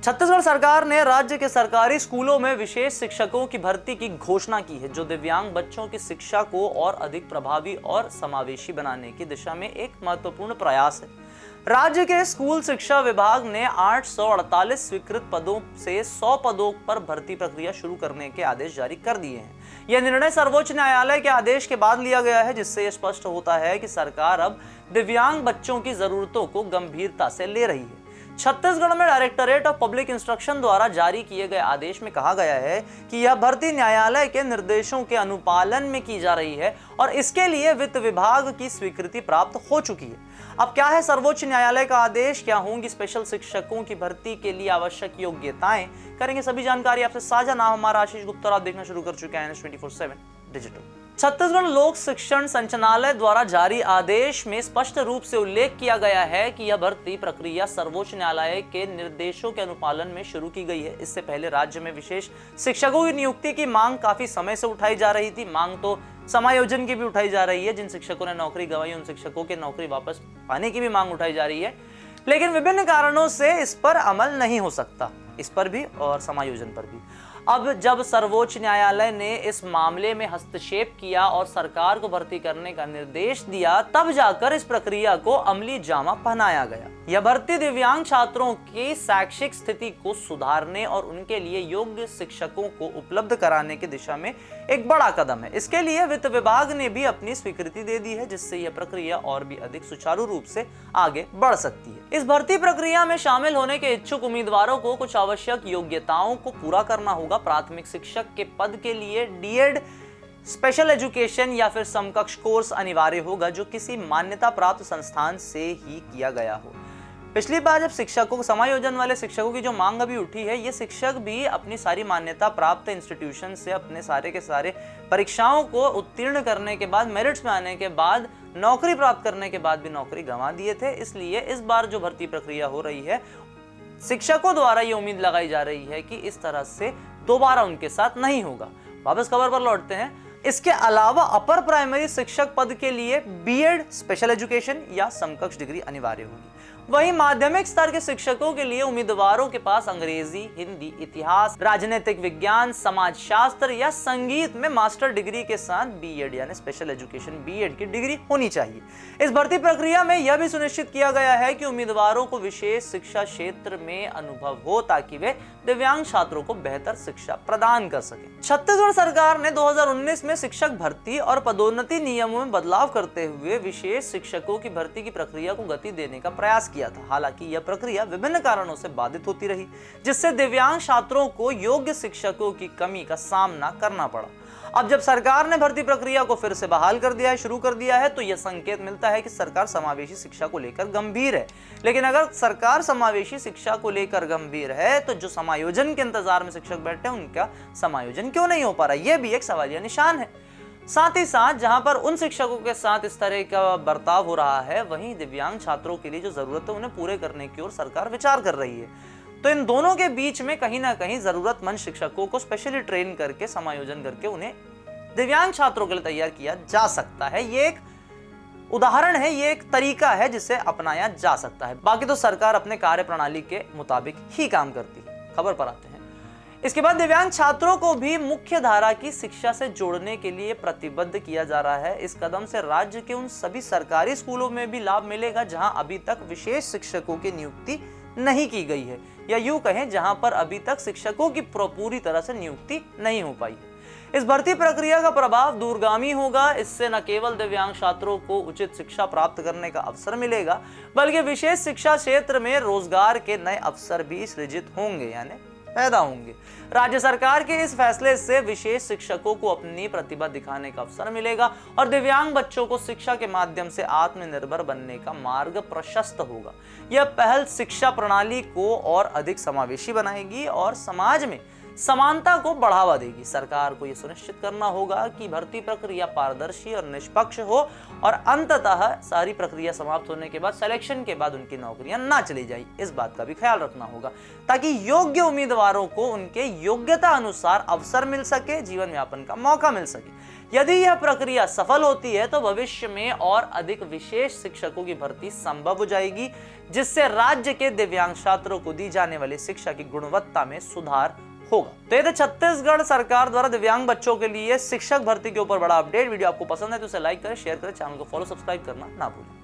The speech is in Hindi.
छत्तीसगढ़ सरकार ने राज्य के सरकारी स्कूलों में विशेष शिक्षकों की भर्ती की घोषणा की है, जो दिव्यांग बच्चों की शिक्षा को और अधिक प्रभावी और समावेशी बनाने की दिशा में एक महत्वपूर्ण प्रयास है। राज्य के स्कूल शिक्षा विभाग ने 848 स्वीकृत पदों से 100 पदों पर भर्ती प्रक्रिया शुरू करने के आदेश जारी कर दिए हैं। यह निर्णय सर्वोच्च न्यायालय के आदेश के बाद लिया गया है, जिससे यह स्पष्ट होता है कि सरकार अब दिव्यांग बच्चों की जरूरतों को गंभीरता से ले रही है। छत्तीसगढ़ में डायरेक्टरेट ऑफ पब्लिक इंस्ट्रक्शन द्वारा जारी किए गए आदेश में कहा गया है कि यह भर्ती न्यायालय के निर्देशों के अनुपालन में की जा रही है और इसके लिए वित्त विभाग की स्वीकृति प्राप्त हो चुकी है। अब क्या है सर्वोच्च न्यायालय का आदेश, क्या होंगी स्पेशल शिक्षकों की भर्ती के लिए आवश्यक योग्यताएं, करेंगे सभी जानकारी आपसे साझा। नाम हमारा आशीष गुप्ता और आप देखना शुरू कर चुके हैं NS24/7 डिजिटल। छत्तीसगढ़ लोक शिक्षण संचालनालय द्वारा जारी आदेश में स्पष्ट रूप से उल्लेख किया गया है कि यह भर्ती प्रक्रिया सर्वोच्च न्यायालय के निर्देशों के अनुपालन में शुरू की गई है। इससे पहले राज्य में विशेष शिक्षकों की नियुक्ति की मांग काफी समय से उठाई जा रही थी। मांग तो समायोजन की भी उठाई जा रही है, जिन शिक्षकों ने नौकरी गंवाई उन शिक्षकों की नौकरी वापस पाने की भी मांग उठाई जा रही है, लेकिन विभिन्न कारणों से इस पर अमल नहीं हो सकता, इस पर भी और समायोजन पर भी। अब जब सर्वोच्च न्यायालय ने इस मामले में हस्तक्षेप किया और सरकार को भर्ती करने का निर्देश दिया, तब जाकर इस प्रक्रिया को अमली जामा पहनाया गया। यह भर्ती दिव्यांग छात्रों की शैक्षिक स्थिति को सुधारने और उनके लिए योग्य शिक्षकों को उपलब्ध कराने की दिशा में एक बड़ा कदम है। इसके लिए वित्त विभाग ने भी अपनी स्वीकृति दे दी है, जिससे यह प्रक्रिया और भी अधिक सुचारू रूप से आगे बढ़ सकती है। इस भर्ती प्रक्रिया में शामिल होने के इच्छुक उम्मीदवारों को कुछ आवश्यक योग्यताओं को पूरा करना होगा। प्राथमिक शिक्षक के पद के लिए डीएड, स्पेशल एजुकेशन या फिर समकक्ष कोर्स अनिवार्य होगा, जो किसी मान्यता प्राप्त संस्थान से ही किया गया हो। पिछली बार जब शिक्षकों समायोजन वाले शिक्षकों की जो मांग अभी उठी है, ये शिक्षक भी अपनी सारी मान्यता प्राप्त इंस्टीट्यूशन से अपने सारे के सारे परीक्षाओं को उत्तीर्ण करने के बाद, मेरिट्स में आने के बाद, नौकरी प्राप्त करने के बाद भी नौकरी गंवा दिए थे। इसलिए इस बार जो भर्ती प्रक्रिया हो रही है, शिक्षकों द्वारा ये उम्मीद लगाई जा रही है कि इस तरह से दोबारा उनके साथ नहीं होगा। वापस खबर पर लौटते हैं। इसके अलावा अपर प्राइमरी शिक्षक पद के लिए बीएड, स्पेशल एजुकेशन या समकक्ष डिग्री अनिवार्य होगी। वहीं माध्यमिक स्तर के शिक्षकों के लिए उम्मीदवारों के पास अंग्रेजी, हिंदी, इतिहास, राजनीतिक विज्ञान, समाजशास्त्र या संगीत में मास्टर डिग्री के साथ बीएड यानी स्पेशल एजुकेशन बीएड की डिग्री होनी चाहिए। इस भर्ती प्रक्रिया में यह भी सुनिश्चित किया गया है कि उम्मीदवारों को विशेष शिक्षा क्षेत्र में अनुभव हो, ताकि वे दिव्यांग छात्रों को बेहतर शिक्षा प्रदान कर सके। छत्तीसगढ़ सरकार ने 2019 में शिक्षक भर्ती और पदोन्नति नियमों में बदलाव करते हुए विशेष शिक्षकों की भर्ती की प्रक्रिया को गति देने का प्रयास किया था। हालांकि यह प्रक्रिया विभिन्न कारणों से बाधित होती रही, जिससे दिव्यांग छात्रों को योग्य शिक्षकों की कमी का सामना करना पड़ा। अब जब सरकार ने भर्ती प्रक्रिया को फिर से बहाल कर दिया है, शुरू कर दिया है, तो यह संकेत मिलता है कि सरकार समावेशी शिक्षा को लेकर गंभीर है। लेकिन अगर सरकार समावेशी शिक्षा को लेकर गंभीर है, तो जो समायोजन के इंतजार में शिक्षक बैठे हैं, उनका समायोजन क्यों नहीं हो पा रहा, यह भी एक सवालिया निशान है। साथ ही साथ जहां पर उन शिक्षकों के साथ इस तरह का बर्ताव हो रहा है, वहीं दिव्यांग छात्रों के लिए जो जरूरत है उन्हें पूरे करने की ओर सरकार विचार कर रही है। तो इन दोनों के बीच में कहीं ना कहीं जरूरतमंद शिक्षकों को स्पेशली ट्रेन करके, समायोजन करके उन्हें दिव्यांग छात्रों के लिए तैयार किया जा सकता है। ये एक उदाहरण है, ये एक तरीका है जिसे अपनाया जा सकता है। बाकी तो सरकार अपने कार्य प्रणाली के मुताबिक ही काम करती है। खबर पर आते हैं। इसके बाद दिव्यांग छात्रों को भी मुख्य धारा की शिक्षा से जोड़ने के लिए प्रतिबद्ध किया जा रहा है। इस कदम से राज्य के उन सभी सरकारी स्कूलों में भी लाभ मिलेगा जहां अभी तक विशेष शिक्षकों की नियुक्ति नहीं की गई है, या यूं कहें जहां पर अभी तक शिक्षकों की पूरी तरह से नियुक्ति नहीं हो पाई है। इस भर्ती प्रक्रिया का प्रभाव दूरगामी होगा। इससे न केवल दिव्यांग छात्रों को उचित शिक्षा प्राप्त करने का अवसर मिलेगा, बल्कि विशेष शिक्षा क्षेत्र में रोजगार के नए अवसर भी सृजित होंगे, यानी पैदा होंगे। राज्य सरकार के इस फैसले से विशेष शिक्षकों को अपनी प्रतिभा दिखाने का अवसर मिलेगा और दिव्यांग बच्चों को शिक्षा के माध्यम से आत्मनिर्भर बनने का मार्ग प्रशस्त होगा। यह पहल शिक्षा प्रणाली को और अधिक समावेशी बनाएगी और समाज में समानता को बढ़ावा देगी। सरकार को यह सुनिश्चित करना होगा कि भर्ती प्रक्रिया पारदर्शी और निष्पक्ष हो और अंततः सारी प्रक्रिया समाप्त होने के बाद सिलेक्शन के बाद उनकी नौकरियां ना चली जाए, इस बात का भी ख्याल रखना होगा ताकि योग्य उम्मीदवारों को उनके योग्यता अनुसार अवसर मिल सके, जीवन यापन का मौका मिल सके। यदि यह प्रक्रिया सफल होती है तो भविष्य में और अधिक विशेष शिक्षकों की भर्ती संभव हो जाएगी, जिससे राज्य के दिव्यांग छात्रों को दी जाने वाली शिक्षा की गुणवत्ता में सुधार होगा। तो ये थे छत्तीसगढ़ सरकार द्वारा दिव्यांग बच्चों के लिए शिक्षक भर्ती के ऊपर बड़ा अपडेट। वीडियो आपको पसंद है तो इसे लाइक करें, शेयर करें, चैनल को फॉलो सब्सक्राइब करना ना भूलें।